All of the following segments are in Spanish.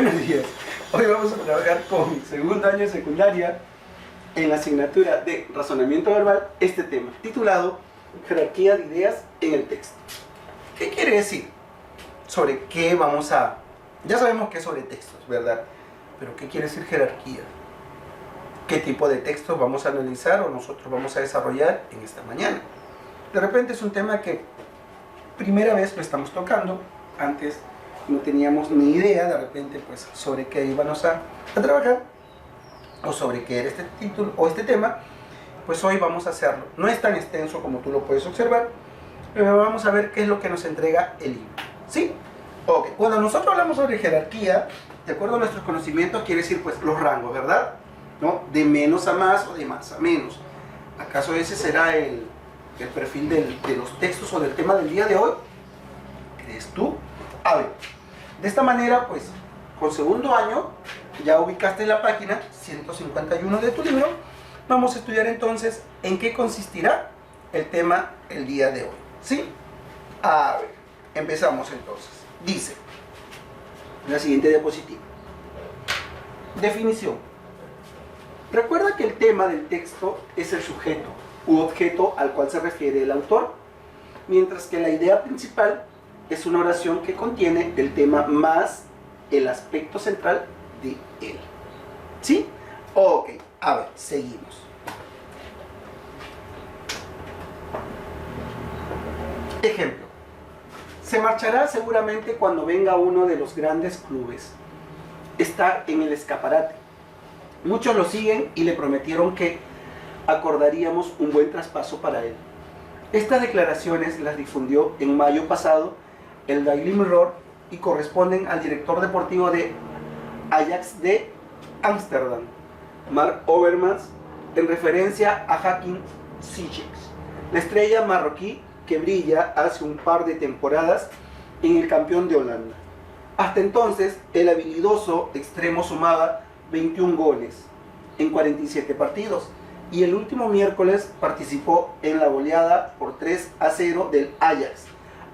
Buenos días. Hoy vamos a trabajar con segundo año de secundaria en la asignatura de razonamiento verbal este tema, titulado jerarquía de ideas en el texto. ¿Qué quiere decir? Sobre qué vamos a... Ya sabemos que es sobre textos, ¿verdad? Pero ¿qué quiere decir jerarquía? ¿Qué tipo de textos vamos a analizar o nosotros vamos a desarrollar en esta mañana? De repente es un tema que primera vez lo estamos tocando. Antes no teníamos ni idea de repente pues sobre qué íbamos a trabajar o sobre qué era este título o este tema. Pues hoy vamos a hacerlo. No es tan extenso como tú lo puedes observar, pero vamos a ver qué es lo que nos entrega el libro. ¿Sí? Ok. Cuando nosotros hablamos sobre jerarquía, de acuerdo a nuestros conocimientos, quiere decir pues los rangos, ¿verdad? ¿No? De menos a más o de más a menos. ¿Acaso ese será el perfil de los textos o del tema del día de hoy? ¿Crees tú? A ver, de esta manera, pues, con segundo año, ya ubicaste la página 151 de tu libro. Vamos a estudiar entonces en qué consistirá el tema el día de hoy. ¿Sí? A ver, empezamos entonces. Dice, la siguiente diapositiva. Definición. Recuerda que el tema del texto es el sujeto u objeto al cual se refiere el autor, mientras que la idea principal es una oración que contiene el tema más el aspecto central de él. ¿Sí? Ok, a ver, seguimos. Ejemplo. Se marchará seguramente cuando venga uno de los grandes clubes. Está en el escaparate. Muchos lo siguen y le prometieron que acordaríamos un buen traspaso para él. Estas declaraciones las difundió en mayo pasado el Daily Mirror y corresponden al director deportivo de Ajax de Ámsterdam, Mark Overmars, en referencia a Hakim Ziyech, la estrella marroquí que brilla hace un par de temporadas en el campeón de Holanda. Hasta entonces, el habilidoso extremo sumaba 21 goles en 47 partidos y el último miércoles participó en la goleada por 3-0 del Ajax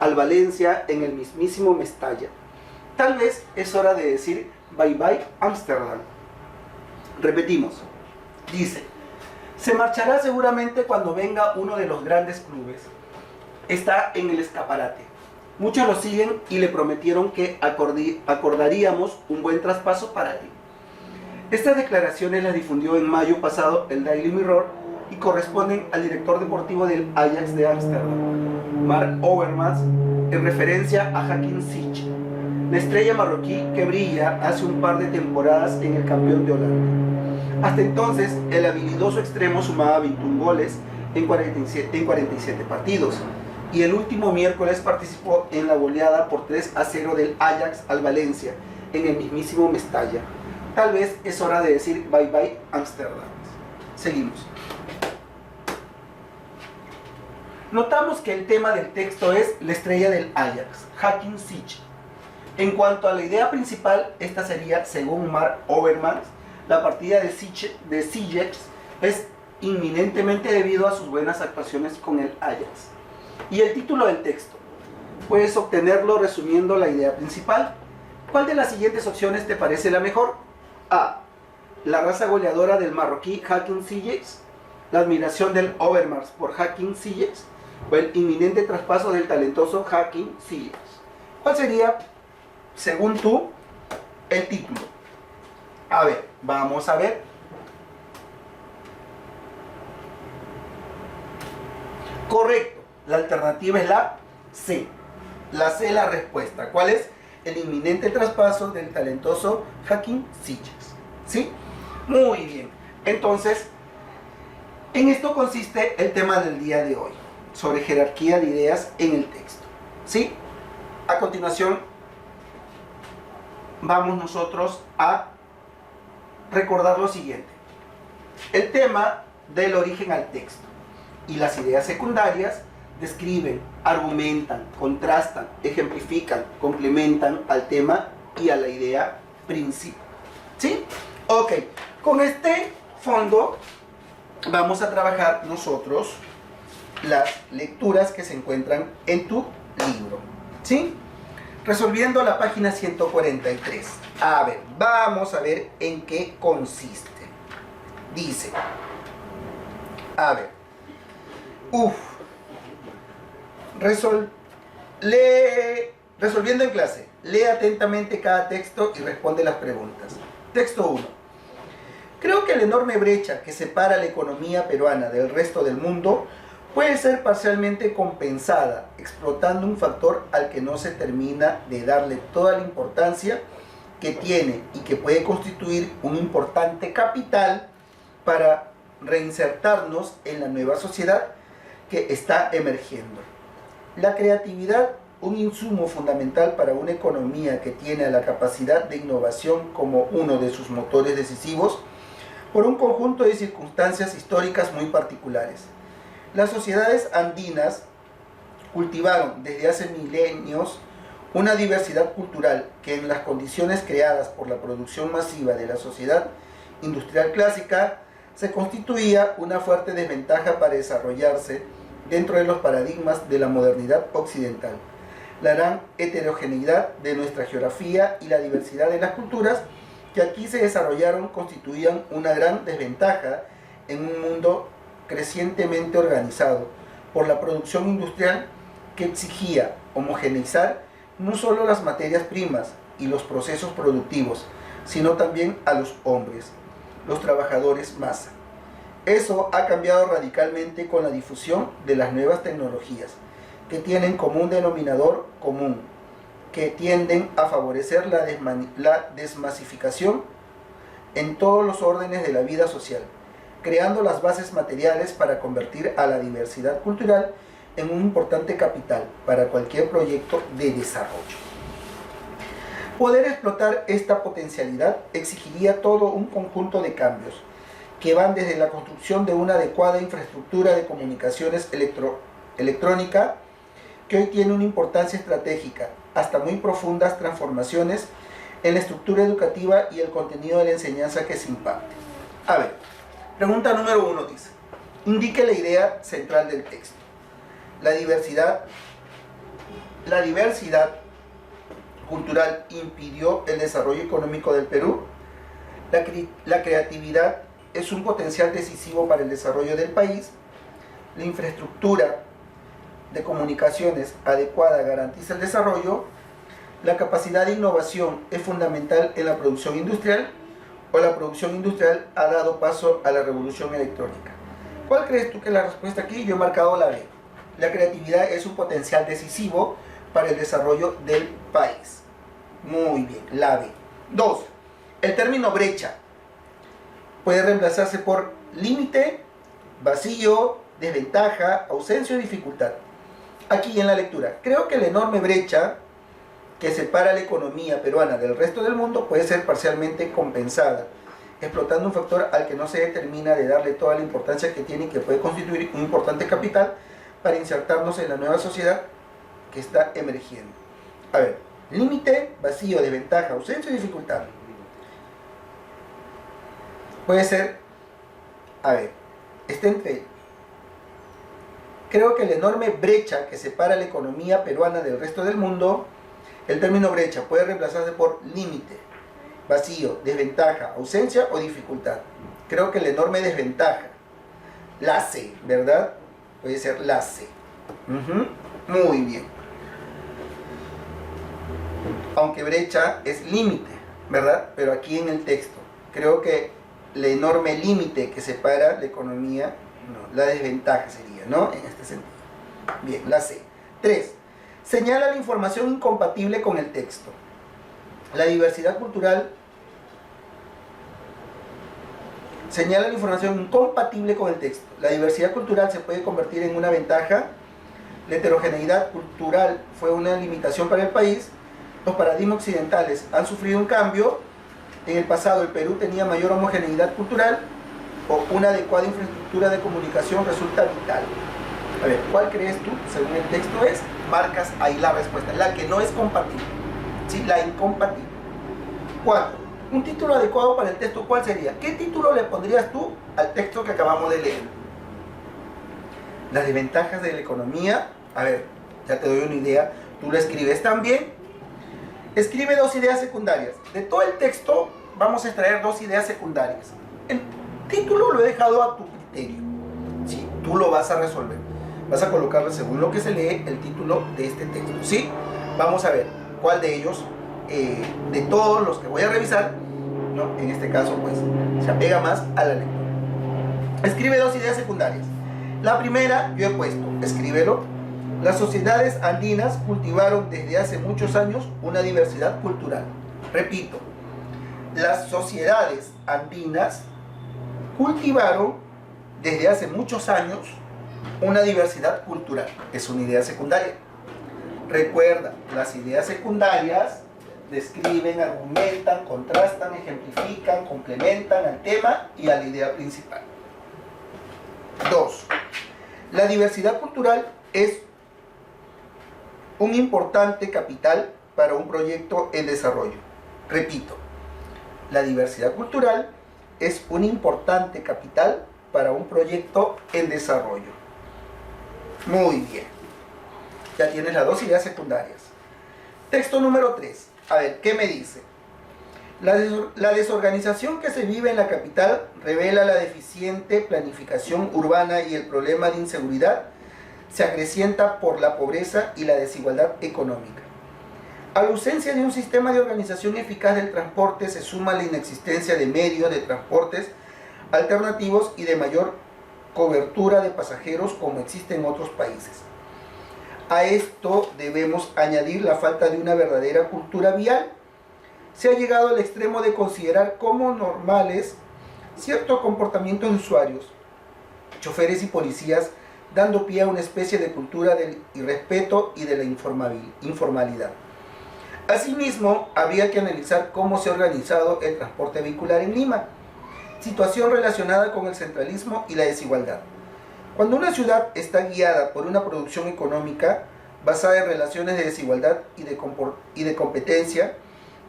al Valencia en el mismísimo Mestalla. Tal vez es hora de decir bye bye Ámsterdam. Repetimos. Dice, se marchará seguramente cuando venga uno de los grandes clubes. Está en el escaparate. Muchos lo siguen y le prometieron que acordaríamos un buen traspaso para él. Estas declaraciones las difundió en mayo pasado el Daily Mirror y corresponden al director deportivo del Ajax de Ámsterdam, Mark Overmars, en referencia a Hakim Ziyech, la estrella marroquí que brilla hace un par de temporadas en el campeón de Holanda. Hasta entonces, el habilidoso extremo sumaba 21 goles en 47 partidos y el último miércoles participó en la goleada por 3-0 del Ajax al Valencia en el mismísimo Mestalla. Tal vez es hora de decir bye bye Ámsterdam. Seguimos. Notamos que el tema del texto es la estrella del Ajax, Hakim Ziyech. En cuanto a la idea principal, esta sería, según Mark Overmars, la partida de Ziyech es inminentemente debido a sus buenas actuaciones con el Ajax. Y el título del texto, puedes obtenerlo resumiendo la idea principal. ¿Cuál de las siguientes opciones te parece la mejor? A. La raza goleadora del marroquí Hakim Ziyech, la admiración del Overmars por Hakim Ziyech o el inminente traspaso del talentoso Hakim Ziyech. ¿Cuál sería, según tú, el título? A ver, vamos a ver. Correcto, la alternativa es la C. La C es la respuesta. ¿Cuál es? El inminente traspaso del talentoso Hakim Ziyech. ¿Sí? Muy bien. Entonces, en esto consiste el tema del día de hoy, sobre jerarquía de ideas en el texto. ¿Sí? A continuación, vamos nosotros a recordar lo siguiente. El tema del origen al texto y las ideas secundarias describen, argumentan, contrastan, ejemplifican, complementan al tema y a la idea principal. ¿Sí? Ok, con este fondo vamos a trabajar nosotros las lecturas que se encuentran en tu libro. ¿Sí? Resolviendo la página 143. A ver, vamos a ver en qué consiste. Dice, a ver, resolviendo en clase, lee atentamente cada texto y responde las preguntas. Texto 1. Creo que la enorme brecha que separa la economía peruana del resto del mundo puede ser parcialmente compensada, explotando un factor al que no se termina de darle toda la importancia que tiene y que puede constituir un importante capital para reinsertarnos en la nueva sociedad que está emergiendo. La creatividad, un insumo fundamental para una economía que tiene la capacidad de innovación como uno de sus motores decisivos, por un conjunto de circunstancias históricas muy particulares. Las sociedades andinas cultivaron desde hace milenios una diversidad cultural que en las condiciones creadas por la producción masiva de la sociedad industrial clásica se constituía una fuerte desventaja para desarrollarse dentro de los paradigmas de la modernidad occidental. La gran heterogeneidad de nuestra geografía y la diversidad de las culturas que aquí se desarrollaron constituían una gran desventaja en un mundo crecientemente organizado por la producción industrial que exigía homogeneizar no solo las materias primas y los procesos productivos, sino también a los hombres, los trabajadores masa. Eso ha cambiado radicalmente con la difusión de las nuevas tecnologías, que tienen como un denominador común, que tienden a favorecer la desmasificación en todos los órdenes de la vida social, creando las bases materiales para convertir a la diversidad cultural en un importante capital para cualquier proyecto de desarrollo. Poder explotar esta potencialidad exigiría todo un conjunto de cambios que van desde la construcción de una adecuada infraestructura de comunicaciones electrónica, que hoy tiene una importancia estratégica, hasta muy profundas transformaciones en la estructura educativa y el contenido de la enseñanza que se imparte. A ver, pregunta número 1 dice, indique la idea central del texto. La diversidad cultural impidió el desarrollo económico del Perú. La creatividad es un potencial decisivo para el desarrollo del país. La infraestructura de comunicaciones adecuada garantiza el desarrollo. La capacidad de innovación es fundamental en la producción industrial, o la producción industrial ha dado paso a la revolución electrónica. ¿Cuál crees tú que es la respuesta aquí? Yo he marcado la B. La creatividad es un potencial decisivo para el desarrollo del país. Muy bien, la B. 2. El término brecha puede reemplazarse por límite, vacío, desventaja, ausencia o dificultad. Aquí en la lectura, creo que la enorme brecha que separa la economía peruana del resto del mundo puede ser parcialmente compensada, explotando un factor al que no se determina de darle toda la importancia que tiene y que puede constituir un importante capital para insertarnos en la nueva sociedad que está emergiendo. A ver, límite, vacío, desventaja, ausencia y dificultad. Puede ser, a ver, está entre, creo que la enorme brecha que separa la economía peruana del resto del mundo, el término brecha puede reemplazarse por límite, vacío, desventaja, ausencia o dificultad. Creo que la enorme desventaja, la C, ¿verdad? Puede ser la C. Muy bien. Aunque brecha es límite, ¿verdad? Pero aquí en el texto, creo que el enorme límite que separa la economía, no, la desventaja sería, ¿no? En este sentido. Bien, la C. 3. Señala la información incompatible con el texto. La diversidad cultural señala la información incompatible con el texto. La diversidad cultural se puede convertir en una ventaja. La heterogeneidad cultural fue una limitación para el país. Los paradigmas occidentales han sufrido un cambio. En el pasado el Perú tenía mayor homogeneidad cultural, o una adecuada infraestructura de comunicación resulta vital. A ver, ¿cuál crees tú, según el texto es? Marcas ahí la respuesta, la que no es compatible. Sí, la incompatible. 4. Un título adecuado para el texto, ¿cuál sería? ¿Qué título le pondrías tú al texto que acabamos de leer? Las desventajas de la economía. A ver, ya te doy una idea. Tú lo escribes también Escribe 2 ideas secundarias. De todo el texto vamos a extraer 2 ideas secundarias. El título lo he dejado a tu criterio. ¿Sí? Tú lo vas a resolver. Vas a colocarle según lo que se lee el título de este texto. ¿Sí? Vamos a ver cuál de ellos, de todos los que voy a revisar, ¿no? En este caso pues se apega más a la lectura. Escribe 2 ideas secundarias. La primera, yo he puesto, escríbelo: las sociedades andinas cultivaron desde hace muchos años una diversidad cultural. Repito, las sociedades andinas cultivaron desde hace muchos años una diversidad cultural. Es una idea secundaria. Recuerda, las ideas secundarias describen, argumentan, contrastan, ejemplifican, complementan al tema y a la idea principal. 2. La diversidad cultural es un importante capital para un proyecto en desarrollo. Repito, la diversidad cultural es un importante capital para un proyecto en desarrollo. Muy bien. Ya tienes las 2 ideas secundarias. Texto número 3. A ver, ¿qué me dice? La desorganización que se vive en la capital revela la deficiente planificación urbana y el problema de inseguridad se acrecienta por la pobreza y la desigualdad económica. A la ausencia de un sistema de organización eficaz del transporte se suma la inexistencia de medios de transportes alternativos y de mayor cobertura de pasajeros como existe en otros países. A esto debemos añadir la falta de una verdadera cultura vial. Se ha llegado al extremo de considerar como normales ciertos comportamientos de usuarios, choferes y policías, dando pie a una especie de cultura del irrespeto y de la informalidad. Asimismo, habría que analizar cómo se ha organizado el transporte vehicular en Lima, situación relacionada con el centralismo y la desigualdad. Cuando una ciudad está guiada por una producción económica basada en relaciones de desigualdad y de competencia,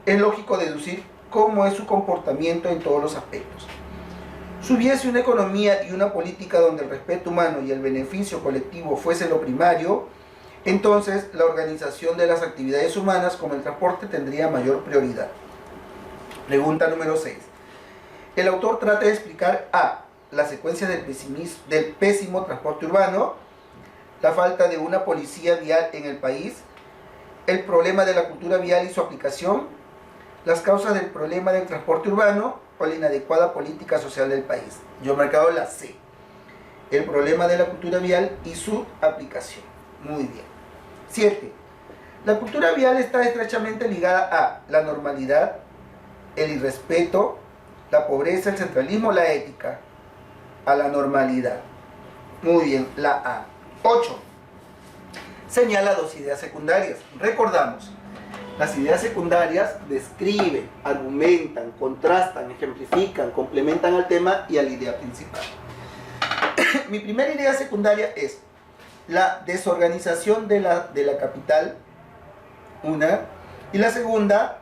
es lógico deducir cómo es su comportamiento en todos los aspectos. Si hubiese una economía y una política donde el respeto humano y el beneficio colectivo fuese lo primario, entonces la organización de las actividades humanas como el transporte tendría mayor prioridad. Pregunta número 6. El autor trata de explicar a la secuencia del pésimo transporte urbano, la falta de una policía vial en el país, el problema de la cultura vial y su aplicación, las causas del problema del transporte urbano o la inadecuada política social del país. Yo he marcado la C. El problema de la cultura vial y su aplicación. Muy bien. 7. La cultura vial está estrechamente ligada a la normalidad, el irrespeto, la pobreza, el centralismo, la ética. A la normalidad. Muy bien, la A. 8. Señala 2 ideas secundarias. Recordamos, las ideas secundarias describen, argumentan, contrastan, ejemplifican, complementan al tema y a la idea principal. Mi primera idea secundaria es la desorganización de la capital, una, y la segunda,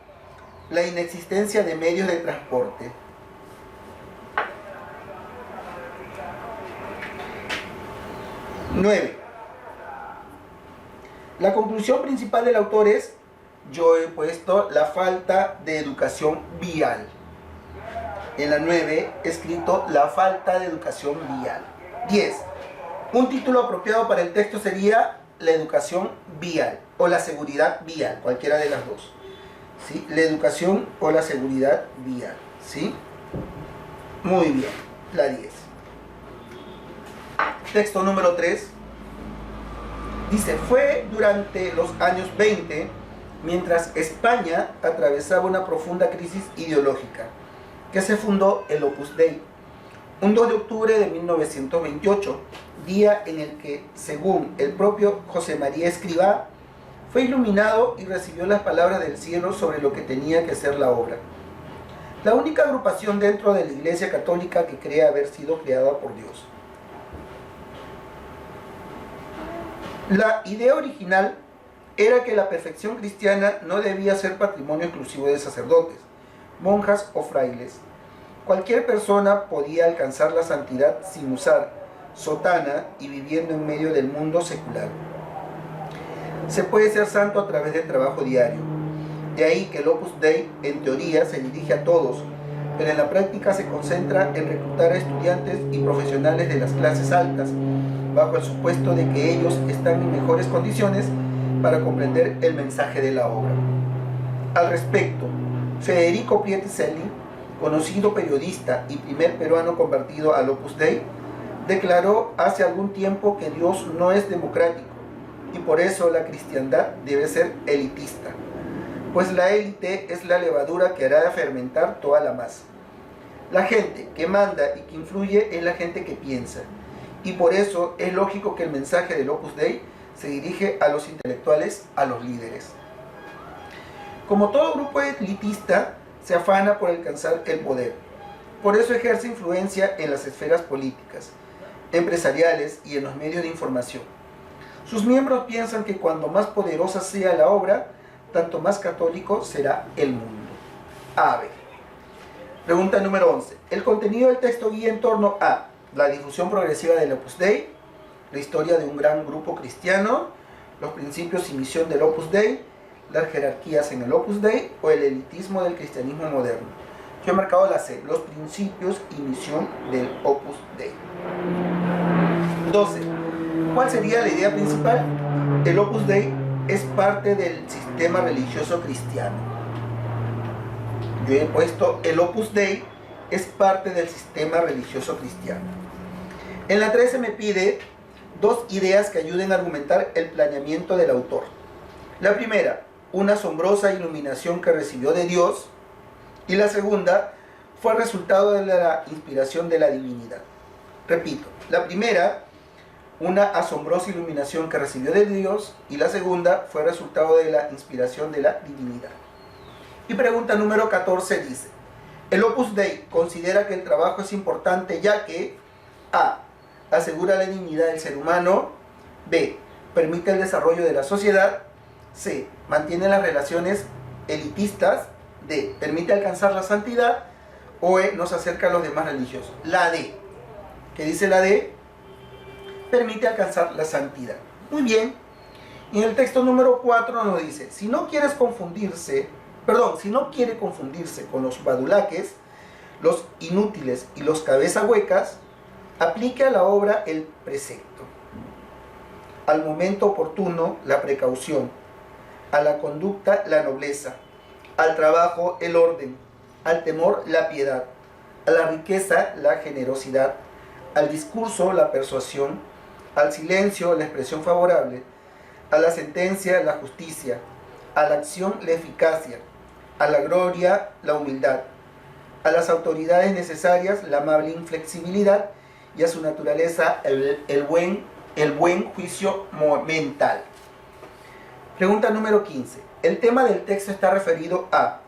la inexistencia de medios de transporte. 9. La conclusión principal del autor es, yo he puesto la falta de educación vial. En la 9 he escrito la falta de educación vial. 10. Un título apropiado para el texto sería la educación vial o la seguridad vial, cualquiera de las dos. ¿Sí? La educación o la seguridad vial. ¿Sí? Muy bien, la 10. Texto número 3. Dice, fue durante los años 20, mientras España atravesaba una profunda crisis ideológica, que se fundó el Opus Dei, un 2 de octubre de 1928, día en el que, según el propio José María Escrivá, fue iluminado y recibió las palabras del cielo sobre lo que tenía que ser la obra. La única agrupación dentro de la Iglesia Católica que cree haber sido creada por Dios. La idea original era que la perfección cristiana no debía ser patrimonio exclusivo de sacerdotes, monjas o frailes. Cualquier persona podía alcanzar la santidad sin usar sotana y viviendo en medio del mundo secular. Se puede ser santo a través del trabajo diario. De ahí que el Opus Dei en teoría se dirige a todos, pero en la práctica se concentra en reclutar a estudiantes y profesionales de las clases altas, bajo el supuesto de que ellos están en mejores condiciones para comprender el mensaje de la obra. Al respecto, Federico Pieticelli, conocido periodista y primer peruano convertido al Opus Dei, declaró hace algún tiempo que Dios no es democrático y por eso la cristiandad debe ser elitista, pues la élite es la levadura que hará fermentar toda la masa. La gente que manda y que influye es la gente que piensa, y por eso es lógico que el mensaje del Opus Dei se dirige a los intelectuales, a los líderes. Como todo grupo elitista, se afana por alcanzar el poder. Por eso ejerce influencia en las esferas políticas, empresariales y en los medios de información. Sus miembros piensan que cuando más poderosa sea la obra, tanto más católico será el mundo. A ver. Pregunta número 11. El contenido del texto guía en torno a la difusión progresiva del Opus Dei, la historia de un gran grupo cristiano, los principios y misión del Opus Dei, las jerarquías en el Opus Dei o el elitismo del cristianismo moderno. Yo he marcado la C, los principios y misión del Opus Dei. 12. ¿Cuál sería la idea principal? El Opus Dei es parte del sistema religioso cristiano. Yo he puesto el Opus Dei es parte del sistema religioso cristiano. En la 13 me pide dos ideas que ayuden a argumentar el planeamiento del autor. La primera, una asombrosa iluminación que recibió de Dios, y la segunda fue el resultado de la inspiración de la divinidad. Repito, la primera, una asombrosa iluminación que recibió de Dios, y la segunda fue el resultado de la inspiración de la divinidad. Y pregunta número 14 dice, el Opus Dei considera que el trabajo es importante ya que A. asegura la dignidad del ser humano, B. permite el desarrollo de la sociedad, C. mantiene las relaciones elitistas, D. permite alcanzar la santidad, o E. nos acerca a los demás religiosos. La D. ¿Qué dice la D? Permite alcanzar la santidad. Muy bien. Y en el texto número 4 nos dice, si no quiere confundirse con los badulaques, los inútiles y los cabeza huecas, aplique a la obra el precepto. Al momento oportuno, la precaución. A la conducta, la nobleza. Al trabajo, el orden. Al temor, la piedad. A la riqueza, la generosidad. Al discurso, la persuasión. Al silencio, la expresión favorable. A la sentencia, la justicia. A la acción, la eficacia. A la gloria, la humildad. A las autoridades necesarias, la amable inflexibilidad. Y a su naturaleza, el buen juicio mental. Pregunta número 15. El tema del texto está referido a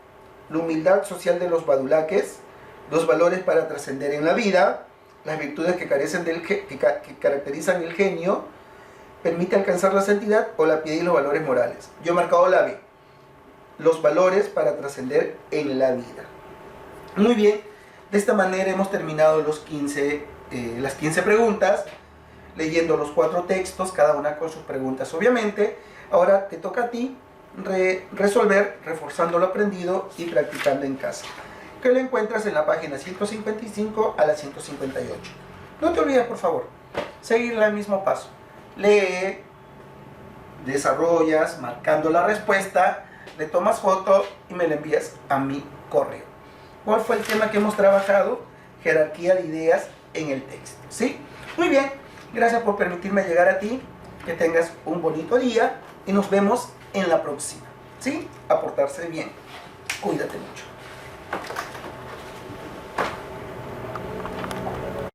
la humildad social de los badulaques, los valores para trascender en la vida, las virtudes que caracterizan el genio, permite alcanzar la santidad o la piedad y los valores morales. Yo he marcado la B, los valores para trascender en la vida. Muy bien, de esta manera hemos terminado las 15 preguntas, leyendo los 4 textos, cada una con sus preguntas obviamente. Ahora te toca a ti resolver reforzando lo aprendido y practicando en casa, que lo encuentras en la página 155 a la 158. No te olvides, por favor, seguir el mismo paso. Lee, desarrollas, marcando la respuesta, le tomas foto y me la envías a mi correo. ¿Cuál fue el tema que hemos trabajado? Jerarquía de ideas en el texto, ¿sí? Muy bien, gracias por permitirme llegar a ti, que tengas un bonito día y nos vemos en la próxima, ¿sí? A portarse bien, cuídate mucho.